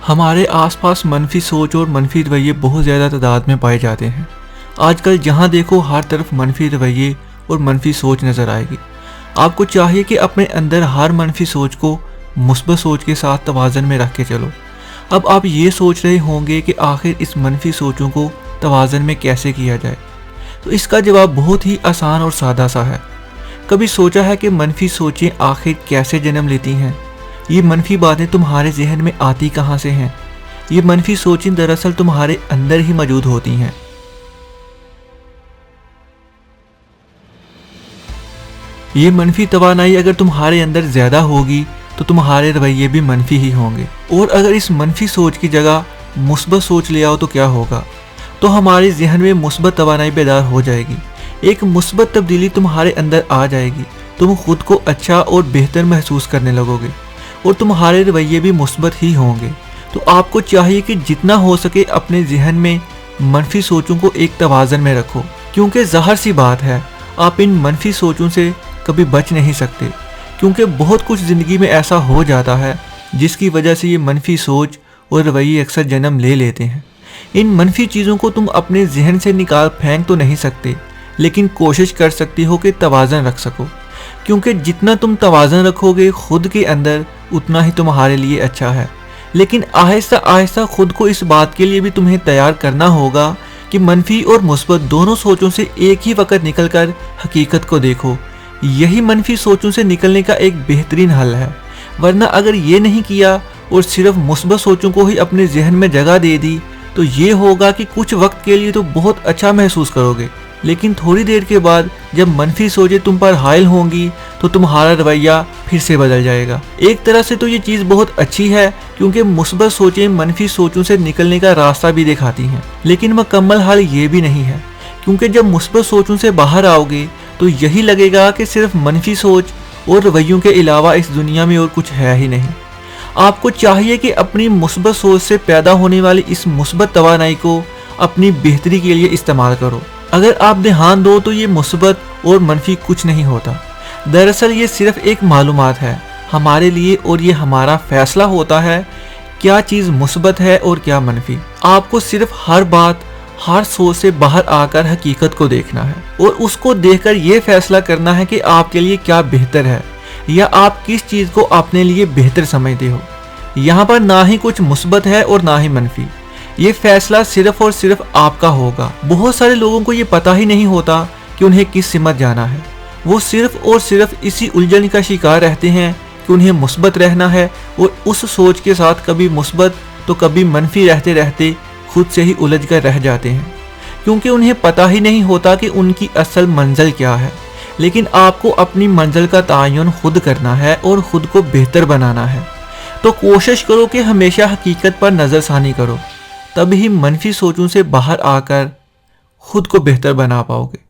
ہمارے آس پاس منفی سوچ اور منفی رویے بہت زیادہ تعداد میں پائے جاتے ہیں۔ آج کل جہاں دیکھو ہر طرف منفی رویے اور منفی سوچ نظر آئے گی۔ آپ کو چاہیے کہ اپنے اندر ہر منفی سوچ کو مثبت سوچ کے ساتھ توازن میں رکھ کے چلو۔ اب آپ یہ سوچ رہے ہوں گے کہ آخر اس منفی سوچوں کو توازن میں کیسے کیا جائے، تو اس کا جواب بہت ہی آسان اور سادہ سا ہے۔ کبھی سوچا ہے کہ منفی سوچیں آخر کیسے جنم لیتی ہیں؟ یہ منفی باتیں تمہارے ذہن میں آتی کہاں سے ہیں؟ یہ منفی سوچیں دراصل تمہارے اندر ہی موجود ہوتی ہیں۔ یہ منفی توانائی اگر تمہارے اندر زیادہ ہوگی تو تمہارے رویے بھی منفی ہی ہوں گے، اور اگر اس منفی سوچ کی جگہ مثبت سوچ لے آؤ تو کیا ہوگا؟ تو ہمارے ذہن میں مثبت توانائی بیدار ہو جائے گی، ایک مثبت تبدیلی تمہارے اندر آ جائے گی، تم خود کو اچھا اور بہتر محسوس کرنے لگو گے، اور تمہارے رویے بھی مثبت ہی ہوں گے۔ تو آپ کو چاہیے کہ جتنا ہو سکے اپنے ذہن میں منفی سوچوں کو ایک توازن میں رکھو، کیونکہ ظاہر سی بات ہے آپ ان منفی سوچوں سے کبھی بچ نہیں سکتے، کیونکہ بہت کچھ زندگی میں ایسا ہو جاتا ہے جس کی وجہ سے یہ منفی سوچ اور رویے اکثر جنم لے لیتے ہیں۔ ان منفی چیزوں کو تم اپنے ذہن سے نکال پھینک تو نہیں سکتے، لیکن کوشش کر سکتے ہو کہ توازن رکھ سکو، کیونکہ جتنا تم توازن رکھو گے خود کے اندر اتنا ہی تمہارے لیے اچھا ہے۔ لیکن آہستہ آہستہ خود کو اس بات کے لیے بھی تمہیں تیار کرنا ہوگا کہ منفی اور مثبت دونوں سوچوں سے ایک ہی وقت نکل کر حقیقت کو دیکھو۔ یہی منفی سوچوں سے نکلنے کا ایک بہترین حل ہے، ورنہ اگر یہ نہیں کیا اور صرف مثبت سوچوں کو ہی اپنے ذہن میں جگہ دے دی تو یہ ہوگا کہ کچھ وقت کے لیے تو بہت اچھا محسوس کرو گے، لیکن تھوڑی دیر کے بعد جب منفی سوچیں تم پر حائل ہوں گی تو تمہارا رویہ پھر سے بدل جائے گا۔ ایک طرح سے تو یہ چیز بہت اچھی ہے، کیونکہ مثبت سوچیں منفی سوچوں سے نکلنے کا راستہ بھی دکھاتی ہیں، لیکن مکمل حل یہ بھی نہیں ہے، کیونکہ جب مثبت سوچوں سے باہر آؤ گے تو یہی لگے گا کہ صرف منفی سوچ اور رویوں کے علاوہ اس دنیا میں اور کچھ ہے ہی نہیں۔ آپ کو چاہیے کہ اپنی مثبت سوچ سے پیدا ہونے والی اس مثبت توانائی کو اپنی بہتری کے لیے استعمال کرو۔ اگر آپ دھیان دو تو یہ مثبت اور منفی کچھ نہیں ہوتا، دراصل یہ صرف ایک معلومات ہے ہمارے لیے، اور یہ ہمارا فیصلہ ہوتا ہے کیا چیز مثبت ہے اور کیا منفی۔ آپ کو صرف ہر بات، ہر سوچ سے باہر آ کر حقیقت کو دیکھنا ہے، اور اس کو دیکھ کر یہ فیصلہ کرنا ہے کہ آپ کے لیے کیا بہتر ہے، یا آپ کس چیز کو اپنے لیے بہتر سمجھتے ہو۔ یہاں پر نہ ہی کچھ مثبت ہے اور نہ ہی منفی، یہ فیصلہ صرف اور صرف آپ کا ہوگا۔ بہت سارے لوگوں کو یہ پتہ ہی نہیں ہوتا کہ انہیں کس سمت جانا ہے، وہ صرف اور صرف اسی الجھن کا شکار رہتے ہیں کہ انہیں مثبت رہنا ہے، اور اس سوچ کے ساتھ کبھی مثبت تو کبھی منفی رہتے رہتے خود سے ہی الجھ کر رہ جاتے ہیں، کیونکہ انہیں پتہ ہی نہیں ہوتا کہ ان کی اصل منزل کیا ہے۔ لیکن آپ کو اپنی منزل کا تعین خود کرنا ہے اور خود کو بہتر بنانا ہے، تو کوشش کرو کہ ہمیشہ حقیقت پر نظر ثانی کرو، تب ہی منفی سوچوں سے باہر آ کر خود کو بہتر بنا پاؤ گے۔